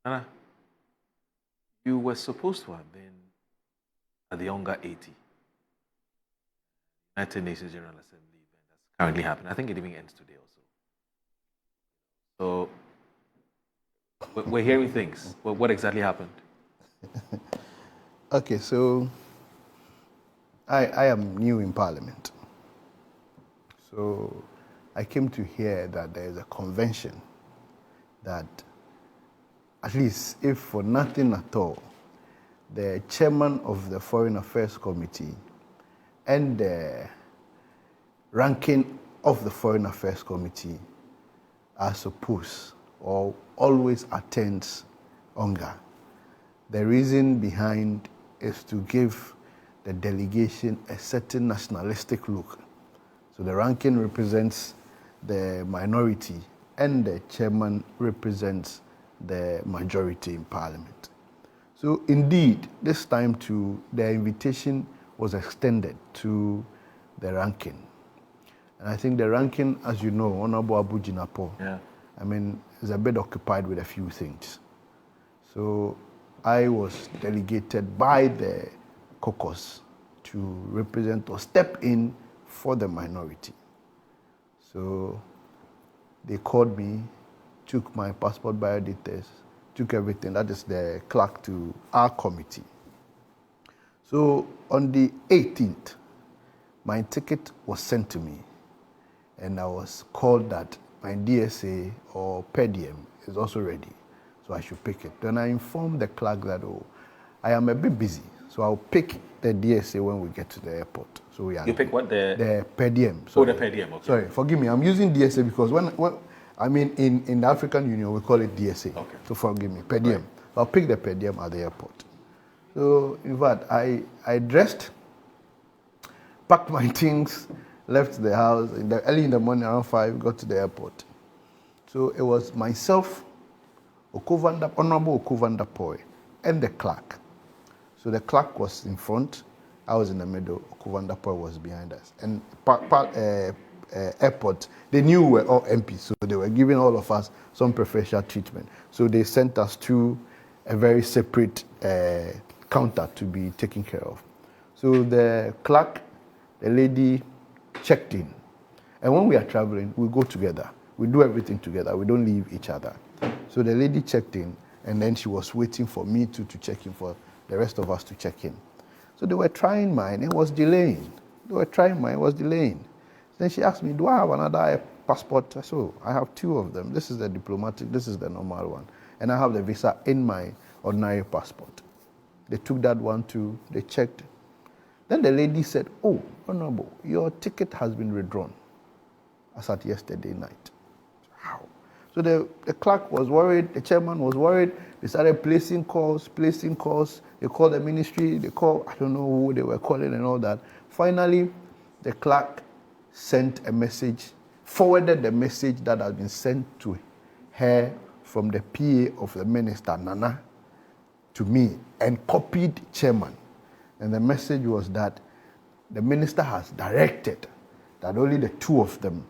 Nana, you were supposed to have been at the younger 80 United Nations General Assembly event that's currently happening. I think it even ends today also. So we're hearing things. What exactly happened? Okay, so I am new in Parliament. So I came to hear that there is a convention that, at least if for nothing at all, the chairman of the Foreign Affairs Committee and the ranking of the Foreign Affairs Committee are supposed or always attends UNGA. The reason behind is to give the delegation a certain nationalistic look. So the ranking represents the minority and the chairman represents the majority in Parliament. So indeed, this time too, the invitation was extended to the ranking. And I think the ranking, as you know, Honorable Abu Jinapo, is a bit occupied with a few things. So I was delegated by the caucus to represent or step in for the minority. So they called me, took my passport biodatas, took everything, that is the clerk, to our committee. So on the 18th, my ticket was sent to me, and I was called that my DSA or per diem is also ready, so I should pick it. Then I informed the clerk that, I am a bit busy, so I'll pick the DSA when we get to the airport. So You pick what? The per diem. Sorry. Oh, the per diem, okay. Sorry, forgive me, I'm using DSA because in the African Union, we call it DSA. Okay. So forgive me, per diem. Right. I'll pick the per diem at the airport. So, in fact, I dressed, packed my things, left the house early in the morning, around 5, got to the airport. So it was myself, Honorable Okuvanda and the clerk. So the clerk was in front, I was in the middle, Okuvanda was behind us. And airport, they knew we were all MPs, so they were giving all of us some preferential treatment. So they sent us to a very separate counter to be taken care of. So the clerk, the lady, checked in. And when we are traveling, we go together. We do everything together. We don't leave each other. So the lady checked in, and then she was waiting for me to check in, for the rest of us to check in. So they were trying mine, it was delaying. Then she asked me, do I have another passport? I said, oh, I have 2 of them. This is the diplomatic, this is the normal one. And I have the visa in my ordinary passport. They took that one too, they checked. Then the lady said, oh, Honorable, your ticket has been withdrawn as at yesterday night. How? So the clerk was worried, the chairman was worried. They started placing calls. They called the ministry, I don't know who they were calling and all that. Finally, the clerk sent a message, forwarded the message that had been sent to her from the PA of the minister, Nana, to me, and copied chairman. And the message was that the minister has directed that only the 2 of them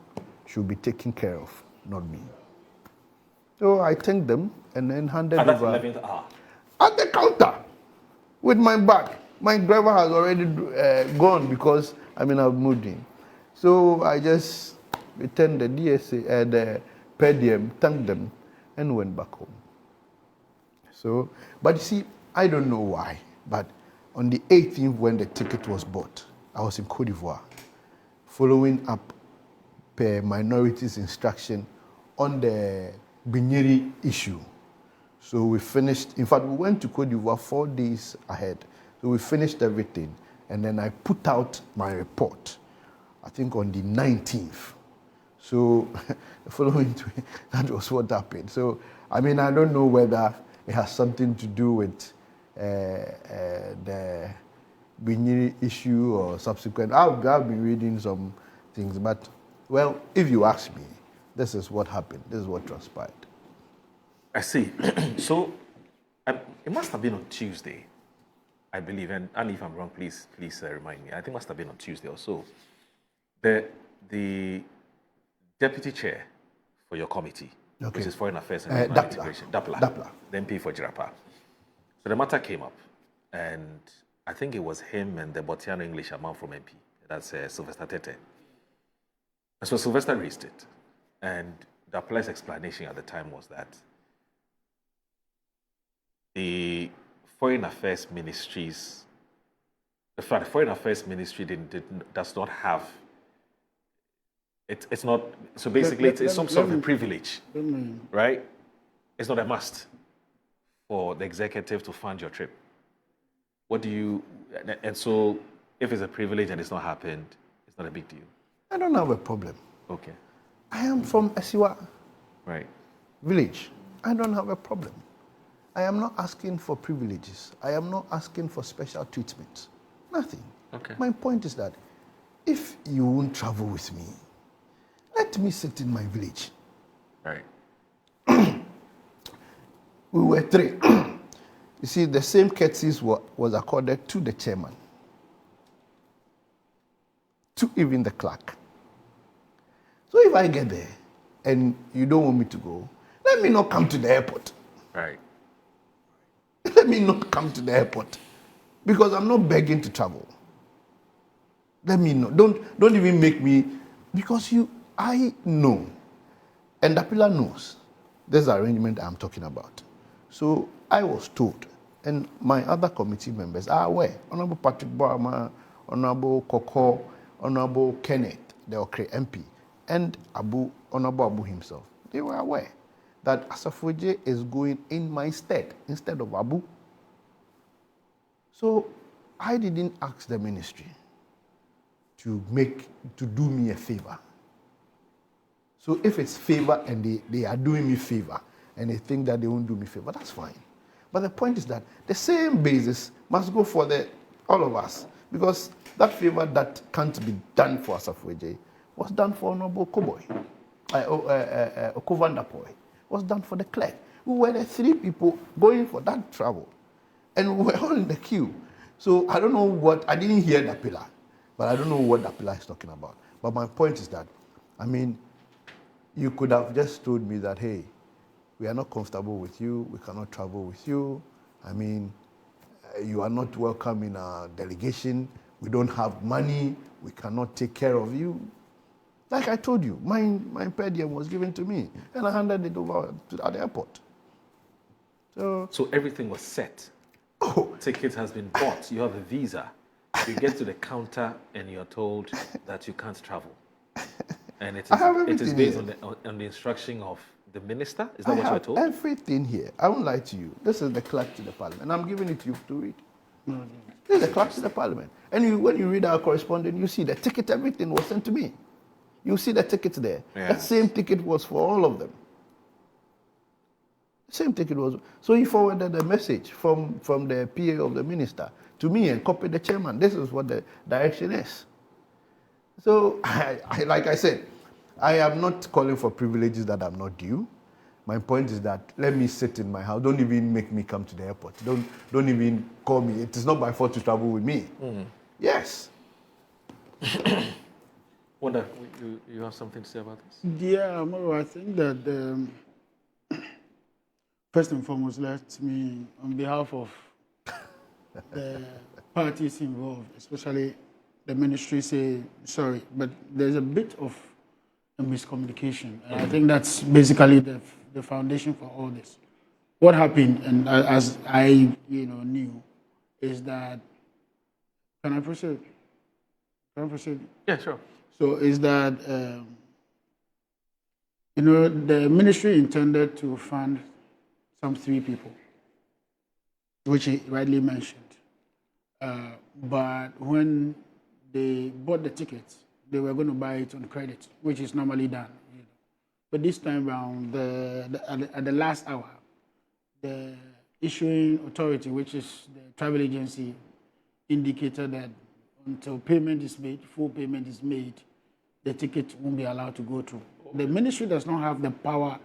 should be taken care of, not me. So I thanked them and then handed over. At 11th hour? At the counter, with my bag. My driver has already gone because, I've moved in. So I just returned the DSA, the per diem, thanked them, and went back home. So, but you see, I don't know why, but on the 18th, when the ticket was bought, I was in Côte d'Ivoire, following up per minorities instruction on the Binyeri issue. So we finished, in fact, we went to Côte d'Ivoire 4 days ahead. So we finished everything, and then I put out my report, I think on the 19th. So the following week, that was what happened. So, I don't know whether it has something to do with the Binyeri issue or subsequent. I've been reading some things, but, well, if you ask me, this is what happened. This is what transpired. I see. So, it must have been on Tuesday, I believe, and if I'm wrong, please remind me. I think it must have been on Tuesday or so. The deputy chair for your committee, Okay. which is Foreign Affairs and Regional Dapla. Integration, DAPLA, Dapla. the MP for Jirapa. So the matter came up, and I think it was him and the Botiano English man from MP, that's Sylvester Tete. And so Sylvester raised it, and DAPLA's explanation at the time was that the Foreign Affairs Ministries, the Foreign Affairs Ministry does not have, it's not, so basically it's some sort of a privilege, right? It's not a must for the executive to fund your trip. What do you, and so if it's a privilege and it's not happened, it's not a big deal. I don't have a problem. Okay. I am from Esiwa Right. village. I don't have a problem. I am not asking for privileges. I am not asking for special treatment. Nothing. Okay. My point is that if you won't travel with me, let me sit in my village. Right. We were three. You see, the same courtesies was accorded to the chairman, to even the clerk. So if I get there and you don't want me to go, let me not come to the airport. Right. Let me not come to the airport because I'm not begging to travel. Let me know. Don't even make me, because I know, and Dapila knows, this arrangement I'm talking about. So I was told, and my other committee members are aware. Honorable Patrick Boama, Honorable Koko, Honorable Kenneth, the Okre MP, and Honorable Abu himself. They were aware that Asafo Adjei is going in my stead instead of Abu. So I didn't ask the ministry to do me a favor. So if it's favor and they are doing me favor and they think that they won't do me favor, that's fine. But the point is that the same basis must go for all of us, because that favor that can't be done for Asafo Adjei was done for Honorable Koboy, Okovandapoy, was done for the clerk. We were the three people going for that travel, and we were all in the queue. So I don't know I didn't hear the pillar, but I don't know what the pillar is talking about. But my point is that, I mean, you could have just told me that, hey, we are not comfortable with you, we cannot travel with you. I mean, you are not welcome in our delegation, we don't have money, we cannot take care of you. Like I told you, my per diem was given to me, and I handed it over at the airport. So everything was set. Oh. Ticket has been bought, you have a visa. You get to the counter and you're told that you can't travel. And it is based on the instruction of the minister? Is that what you are told? Everything here. I won't lie to you. This is the clerk to the parliament. I'm giving it to you to read. This is the clerk to the parliament. And when you read our correspondence, you see the ticket, everything was sent to me. You see the tickets there. Yeah. That same ticket was for all of them. The same ticket was. So he forwarded a message from the PA of the minister to me and copied the chairman. This is what the direction is. So, like I said, I am not calling for privileges that I'm not due. My point is that let me sit in my house. Don't even make me come to the airport. Don't even call me. It is not my fault to travel with me. Mm. Yes. Wanda, you have something to say about this? Yeah, Amaro, I think that first and foremost, let me, on behalf of the parties involved, especially the ministry, say sorry, but there's a bit of a miscommunication. And I think that's basically the foundation for all this. What happened, and as I knew, is that, can I proceed? Yeah, sure. So is that, the ministry intended to fund some 3 people, which he rightly mentioned. But when they bought the tickets, they were going to buy it on credit, which is normally done. But this time around, at the last hour, the issuing authority, which is the travel agency, indicated that until payment is made, full payment is made, the ticket won't be allowed to go through. The ministry does not have the power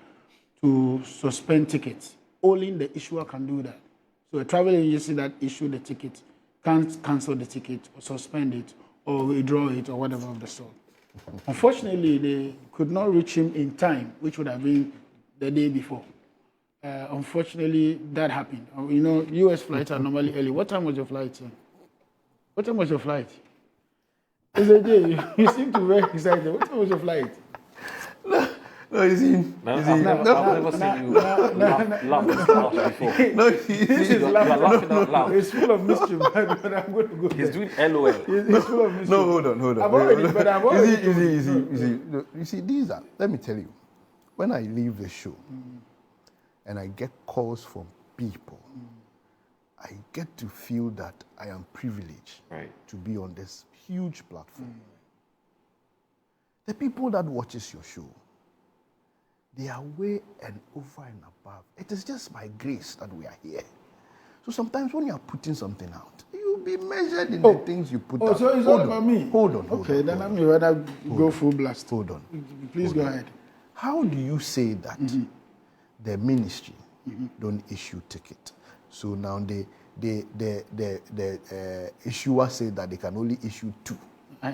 to suspend tickets. Only the issuer can do that. So a travel agency that issued the ticket can't cancel the ticket or suspend it or withdraw it or whatever of the sort. Unfortunately, they could not reach him in time, which would have been the day before. Unfortunately, that happened. You know, U.S. flights are normally early. What time was your flight, sir? What time was your flight? It's a day. You seem to be very excited. What time was your flight? No, you see, I've never seen you laugh this loud before. no, This is You are laughing out loud. It's full of mischief, but I'm going to go He's there. doing LOL. It's full of mischief. no, hold on. I've already, but I've already. You see, these are, let me tell you, when I leave the show and I get calls from people, I get to feel that I am privileged to be on this huge platform. The people that watches your show, they are way and over and above. It is just by grace that we are here. So sometimes when you are putting something out, you'll be measured in the things you put out. So it's all about me. Hold on. Okay, then I'm rather go full blast. Hold on. Please go ahead. How do you say that the ministry don't issue ticket? So now the issuer said that they can only issue 2. I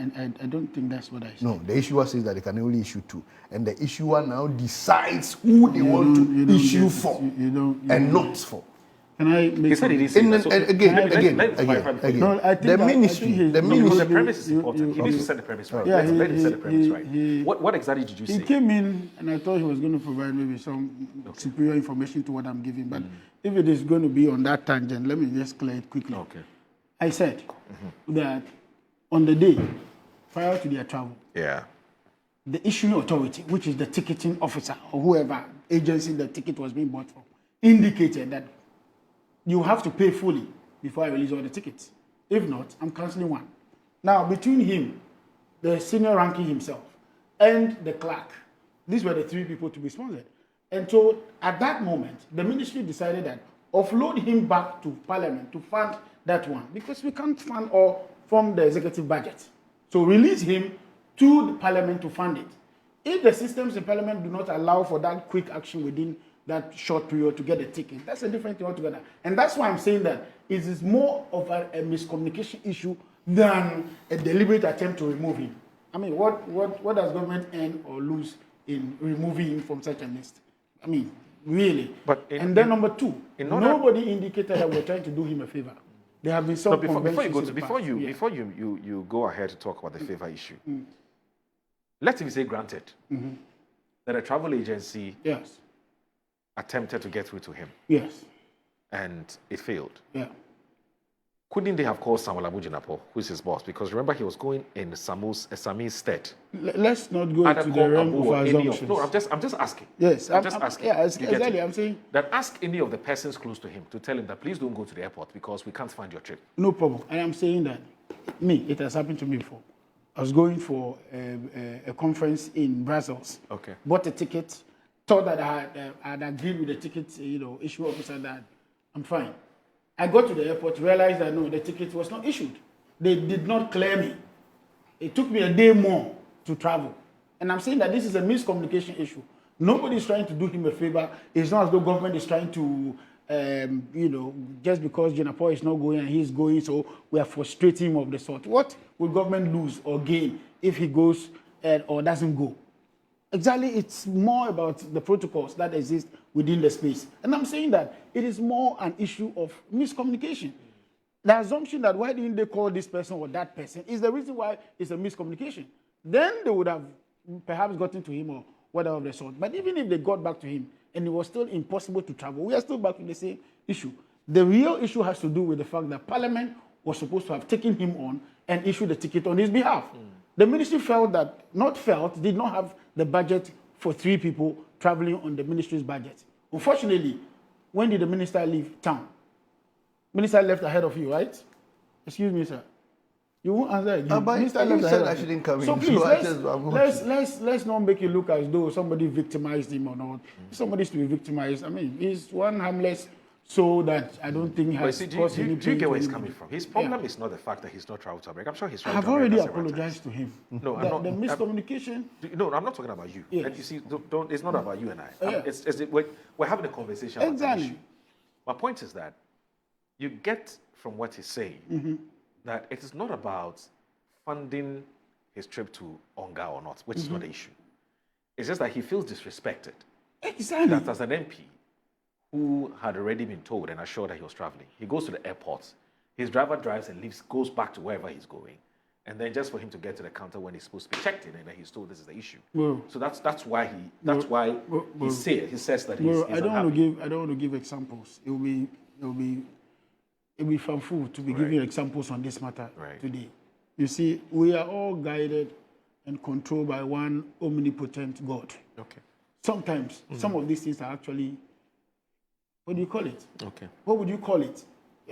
don't think that's what I said. No, the issuer says that they can only issue 2, and the issuer now decides who they want to issue for and not for. Can I make He said it is. Again. No, I think The that- ministry, I think the No, ministry. the premise is important. He needs to set the premise right. Yeah, Let him set the premise he- right. What exactly did you He say? came in and I thought he was going to provide maybe some superior information to what I'm giving. But if it is going to be on that tangent, let me just clear it quickly. Okay. I said that on the day prior to their travel, the issuing authority, which is the ticketing officer or whoever agency the ticket was being bought from, indicated that you have to pay fully before I release all the tickets. If not, I'm cancelling one. Now, between him, the senior ranking himself, and the clerk, these were the 3 people to be sponsored. And so, at that moment, the ministry decided that offload him back to Parliament to fund that one, because we can't fund all from the executive budget. So, release him to the Parliament to fund it. If the systems in Parliament do not allow for that quick action within that short period to get a ticket, that's a different thing altogether. And that's why I'm saying that it is more of a miscommunication issue than a deliberate attempt to remove him. I mean, what does government earn or lose in removing him from such a list? I mean, really. And then number 2, nobody indicated that we're trying to do him a favor. There have been some Before you go ahead to talk about the favor issue, let's even say granted that a travel agency attempted to get through to him. Yes. And it failed. Yeah. Couldn't they have called Samuel Abujinapo, who is his boss? Because remember, he was going in Sami's stead. Let's not go into the realm of assumptions. No, I'm just asking. Yes, I'm just asking. Yeah, exactly. I'm saying that ask any of the persons close to him to tell him that please don't go to the airport because we can't find your trip. no problem. And I'm saying that it has happened to me before. I was going for a conference in Brussels. Okay. Bought a ticket. Thought that I had agreed with the ticket, issue officer that I'm fine. I got to the airport, realized that no, the ticket was not issued. They did not clear me. It took me a day more to travel. And I'm saying that this is a miscommunication issue. Nobody is trying to do him a favor. It's not as though government is trying to, just because Jinapo is not going and he's going, so we are frustrating him of the sort. What will government lose or gain if he goes or doesn't go? Exactly, it's more about the protocols that exist within the space. And I'm saying that it is more an issue of miscommunication. The assumption that why didn't they call this person or that person is the reason why it's a miscommunication. Then they would have perhaps gotten to him or whatever of the sort. But even if they got back to him and it was still impossible to travel, we are still back to the same issue. The real issue has to do with the fact that Parliament was supposed to have taken him on and issued the ticket on his behalf. The ministry did not have the budget for 3 people traveling on the ministry's budget. Unfortunately, when did the minister leave town? Minister left ahead of you, right? Excuse me, sir. You won't answer again. But Minister you left said ahead I of you. shouldn't come in. So please, So let's not make it look as though somebody victimized him or not. If somebody's to be victimized, I mean, he's one harmless soul that I don't think has caused any pain. Do you get where he's to coming anybody. from? His problem is not the fact that he's not traveled to America. I'm sure he's I traveled have to America already several apologized times. to him. No, I'm not. The miscommunication. No, I'm not talking about you. Yes. And you see, it's not about you and I. Yeah. We're having a conversation about the Exactly. issue. My point is that you get from what he's saying that it is not about funding his trip to Onga or not, which is not the issue. It's just that he feels disrespected. Exactly. that as an MP who had already been told and assured that he was traveling, he goes to the airport, his driver drives and leaves, goes back to wherever he's going, and then just for him to get to the counter when he's supposed to be checked in, and then he's told this is the issue. So that's why he says that he's I don't want to give examples. It will be fanful to be giving examples on this matter today. You see, we are all guided and controlled by one omnipotent God. Okay. Sometimes some of these things are actually, what do you call it? Okay. What would you call it?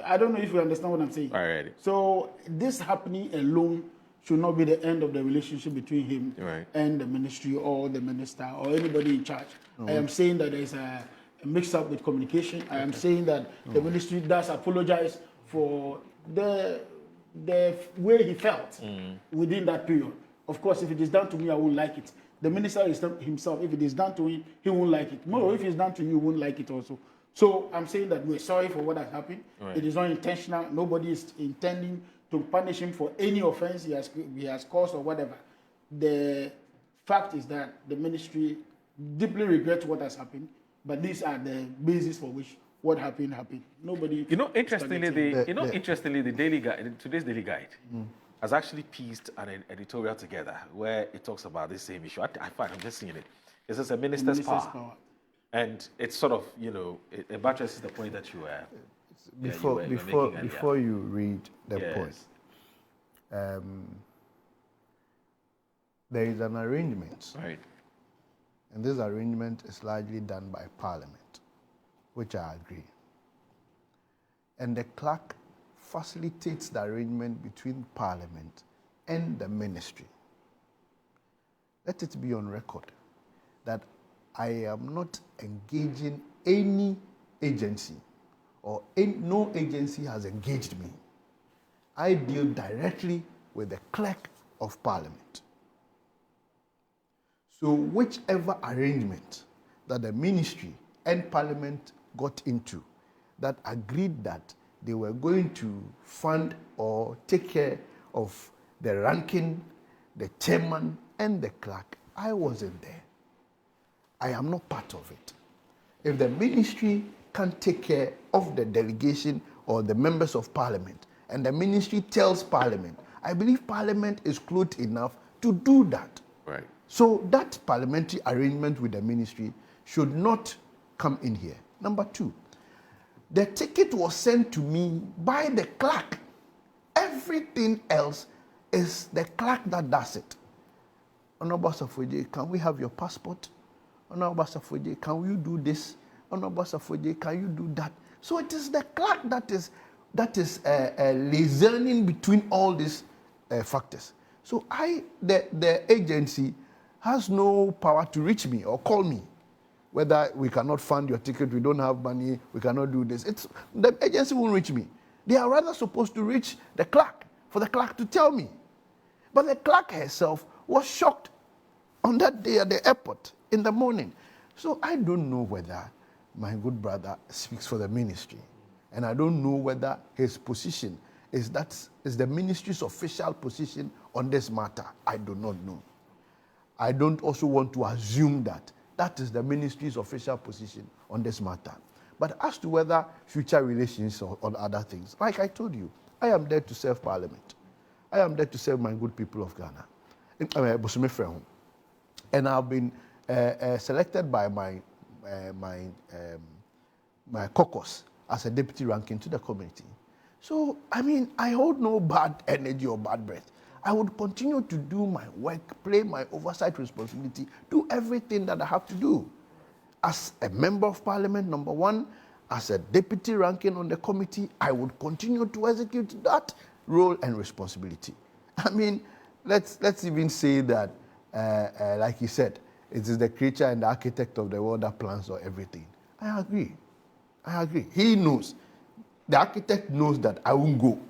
I don't know if you understand what I'm saying. Alrighty. So this happening alone should not be the end of the relationship between him and the ministry or the minister or anybody in charge. I am saying that there's a mix-up with communication. I am saying that the ministry does apologize for the way he felt within that period. Of course, if it is done to me, I won't like it. The minister himself, if it is done to him, he won't like it. More, if it's done to you, you won't like it also. So I'm saying that we're sorry for what has happened. It is not intentional. Nobody is intending to punish him for any offense he has caused or whatever. The fact is that the ministry deeply regrets what has happened, but these are the basis for which what happened. Nobody. Interestingly, the Daily Guide, today's Daily Guide, has actually pieced an editorial together where it talks about this same issue. I'm just seeing it. It says a minister's power. And it's sort of, it buttresses the point that you were before you read the point. There is an arrangement. Right. And this arrangement is largely done by Parliament, which I agree. And the clerk facilitates the arrangement between Parliament and the ministry. Let it be on record that I am not engaging any agency, or no agency has engaged me. I deal directly with the clerk of Parliament. So whichever arrangement that the ministry and Parliament got into that agreed that they were going to fund or take care of the ranking, the chairman, and the clerk, I wasn't there. I am not part of it. If the ministry can't take care of the delegation or the members of Parliament, and the ministry tells Parliament, I believe Parliament is clothed enough to do that. Right. So that parliamentary arrangement with the ministry should not come in here. Number two, the ticket was sent to me by the clerk. Everything else is the clerk that does it. Honorable Asafo Adjei, can we have your passport? Honorable Asafo Adjei, can you do this? Honorable Asafo Adjei, can you do that? So it is the clerk that is liaising between all these factors. So the agency has no power to reach me or call me. Whether we cannot fund your ticket, we don't have money, we cannot do this. The agency won't reach me. They are rather supposed to reach the clerk, for the clerk to tell me. But the clerk herself was shocked on that day at the airport in the morning. So I don't know whether my good brother speaks for the ministry. And I don't know whether his position is the ministry's official position on this matter. I do not know. I don't also want to assume that is the ministry's official position on this matter. But as to whether future relations or other things, like I told you, I am there to serve Parliament. I am there to serve my good people of Ghana. And I've been selected by my caucus as a deputy ranking to the committee. So, I hold no bad energy or bad breath. I would continue to do my work, play my oversight responsibility, do everything that I have to do. As a member of Parliament, number one, as a deputy ranking on the committee, I would continue to execute that role and responsibility. Let's even say that, like he said, it is the creature and the architect of the world that plans or everything. I agree. He knows. The architect knows that I won't go.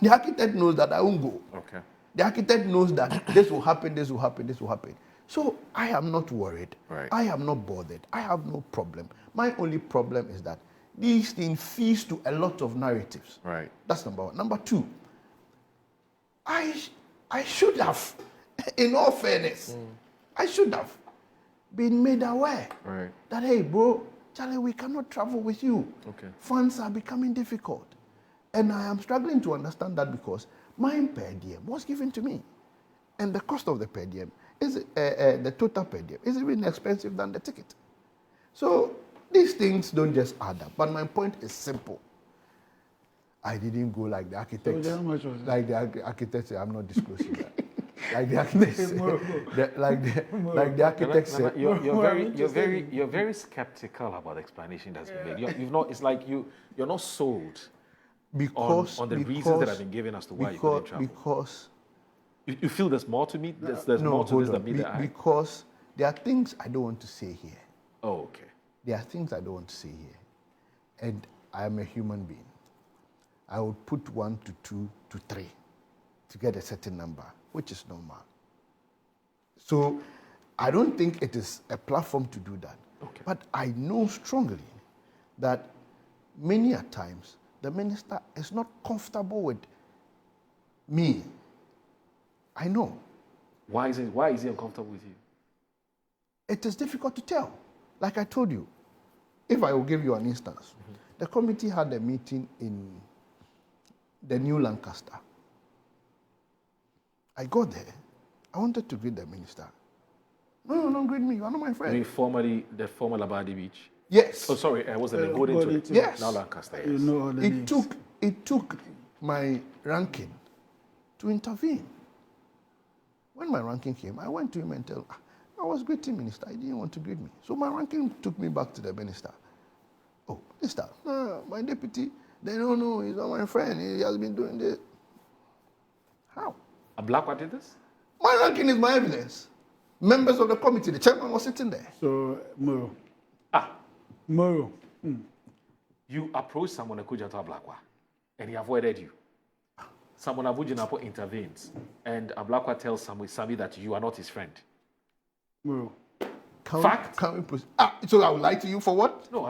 The architect knows that I won't go. Okay. The architect knows that this will happen, this will happen, this will happen. So I am not worried. Right. I am not bothered. I have no problem. My only problem is that these things feed to a lot of narratives. Right. That's number one. Number two, I should have, in all fairness, I should have. been made aware Right. that, hey, bro, Charlie, we cannot travel with you. Okay. Funds are becoming difficult. And I am struggling to understand that because my per diem was given to me. And the cost of the per diem is the total per diem is even expensive than the ticket. So these things don't just add up. But my point is simple. I didn't go like the architects. So how much was it? Like the architects, I'm not disclosing that. Like the architects, like the architects said. You're very skeptical about the explanation that's been made. You've not. It's like you're not sold on the reasons that have been given as to why you couldn't travel. Because you feel there's more to me. There's more to this than me. Because there are things I don't want to say here. Oh, okay. There are things I don't want to say here, and I am a human being. I would put 1 to 2 to 3 to get a certain number, which is normal. So I don't think it is a platform to do that. Okay. But I know strongly that many a times the minister is not comfortable with me. I know. Why is he uncomfortable with you? It is difficult to tell. Like I told you, if I will give you an instance, the committee had a meeting in the New Lancaster. I got there. I wanted to greet the minister. No, don't greet me. You are not my friend. You mean the former Labadi Beach? Yes. Oh, sorry. I wasn't according to it. Yes. Now Lancaster. Yes. You know all the names. It took my ranking to intervene. When my ranking came, I went to him and told him, I was greeting minister. He didn't want to greet me. So my ranking took me back to the minister. Oh, minister, no, my deputy, they don't know. He's not my friend. He has been doing this. How? Ablakwa did this? My ranking is my evidence. Members of the committee, the chairman was sitting there. So, Moro. Ah. Moro. You approached someone Akuja to Ablakwa, and he avoided you. Someone Abujinapo intervenes, and Ablakwa tells Sami that you are not his friend. Moro. Fact? Can we proceed? So I will lie to you for what? No,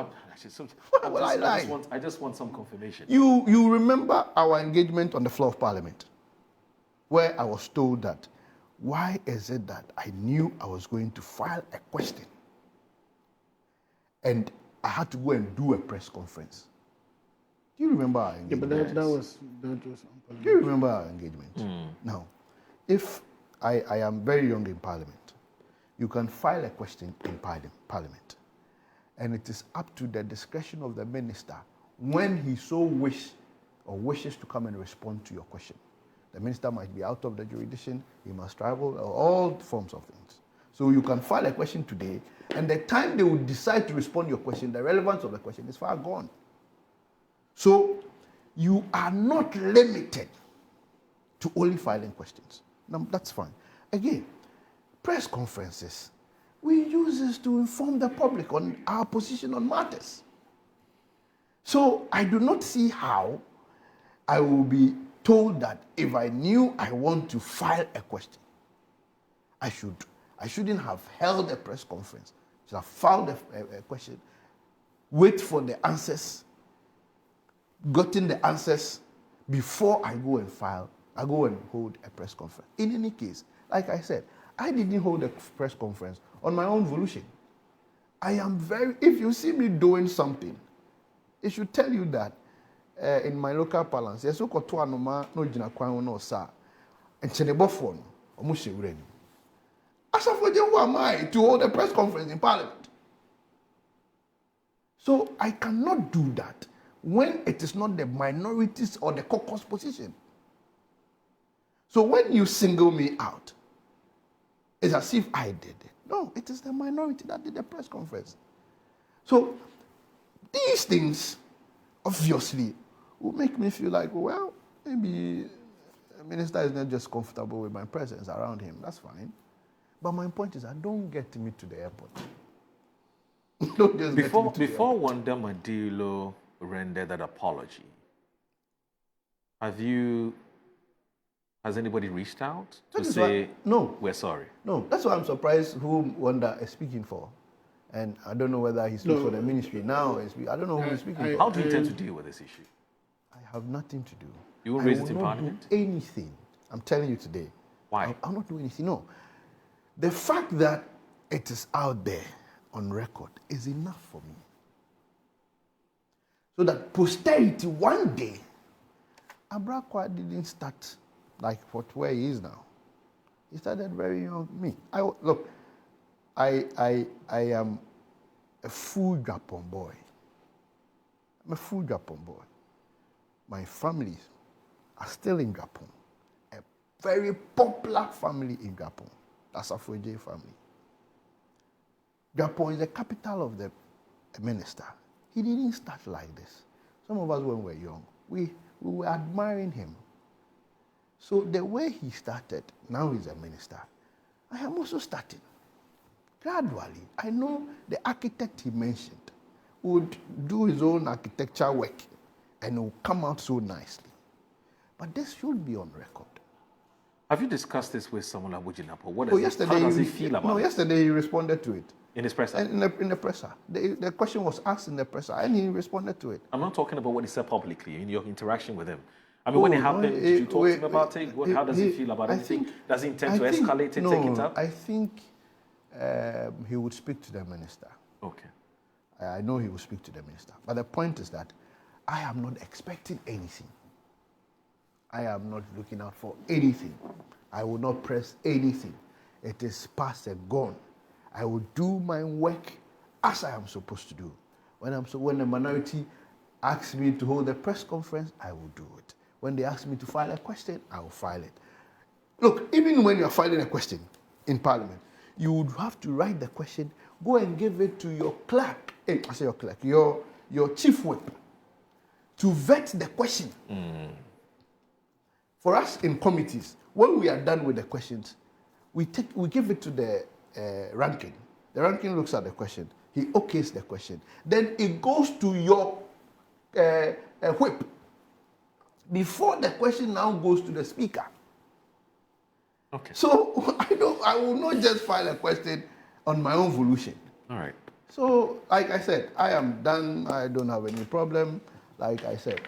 I just want some confirmation. You remember our engagement on the floor of Parliament, where I was told that, why is it that I knew I was going to file a question and I had to go and do a press conference? Do you remember our engagement? Yeah, but that was Do you remember our engagement? Now, if I am very young in Parliament, you can file a question in Parliament, and it is up to the discretion of the minister when he so wishes to come and respond to your question. The minister might be out of the jurisdiction, he must travel, all forms of things. So you can file a question today, and the time they will decide to respond to your question, the relevance of the question is far gone. So you are not limited to only filing questions. Now, that's fine. Again, press conferences, we use this to inform the public on our position on matters. So I do not see how I will be told that if I knew I want to file a question, I shouldn't have held a press conference. I should have filed a question, wait for the answers, gotten the answers before I go and hold a press conference. In any case, like I said, I didn't hold a press conference on my own volition. If you see me doing something, it should tell you that in my local parlance, yes, no jina kwan no sa, and chenebofo no, omo shewure ni. Asafo Adjei, who am I to hold a press conference in Parliament? So I cannot do that when it is not the minorities or the caucus position. So when you single me out, it's as if I did it. No, it is the minority that did the press conference. So these things, obviously, will make me feel like, well, maybe the minister is not just comfortable with my presence around him. That's fine. But my point is, don't get me to the airport. Don't just before Wanda Madilo rendered that apology, has anybody reached out to say, no, we're sorry? No, that's why I'm surprised who Wanda is speaking for. And I don't know whether he speaks for the ministry now. I don't know who he's speaking for. How do you intend to deal with this issue? I have nothing to do. You won't raise it in Parliament? I will not do anything. I'm telling you today. Why? I'll not do anything. No. The fact that it is out there on record is enough for me. So that posterity one day, Ablakwa didn't start like where he is now. He started very young. I am a full Japan boy. I'm a full Japan boy. My family are still in Japan. A very popular family in Japan. That's Asafo Adjei family. Japan is the capital of the minister. He didn't start like this. Some of us, when we were young, we were admiring him. So the way he started, now he's a minister, I am also starting. Gradually, I know the architect he mentioned would do his own architecture work and it will come out so nicely. But this should be on record. Have you discussed this with someone like Wujinapo? Yesterday, how does he feel about it? Yesterday he responded to it. In his presser? In the presser. The question was asked in the presser and he responded to it. I'm not talking about what he said publicly, in your interaction with him. I mean, when it happened, did you talk to him about it? How does he feel about it? Does he intend to escalate it, take it up? I think he would speak to the minister. Okay. I know he will speak to the minister. But the point is that I am not expecting anything. I am not looking out for anything. I will not press anything. It is past and gone. I will do my work as I am supposed to do. When the minority asks me to hold a press conference, I will do it. When they ask me to file a question, I will file it. Look, even when you are filing a question in Parliament, you would have to write the question, go and give it to your clerk. I say your clerk, your chief whip, to vet the question. For us in committees, when we are done with the questions, we give it to the ranking. The ranking looks at the question. He okays the question. Then it goes to your whip before the question now goes to the speaker. Okay. So I will not just file a question on my own volition. All right. So, like I said, I am done. I don't have any problem. Like I said,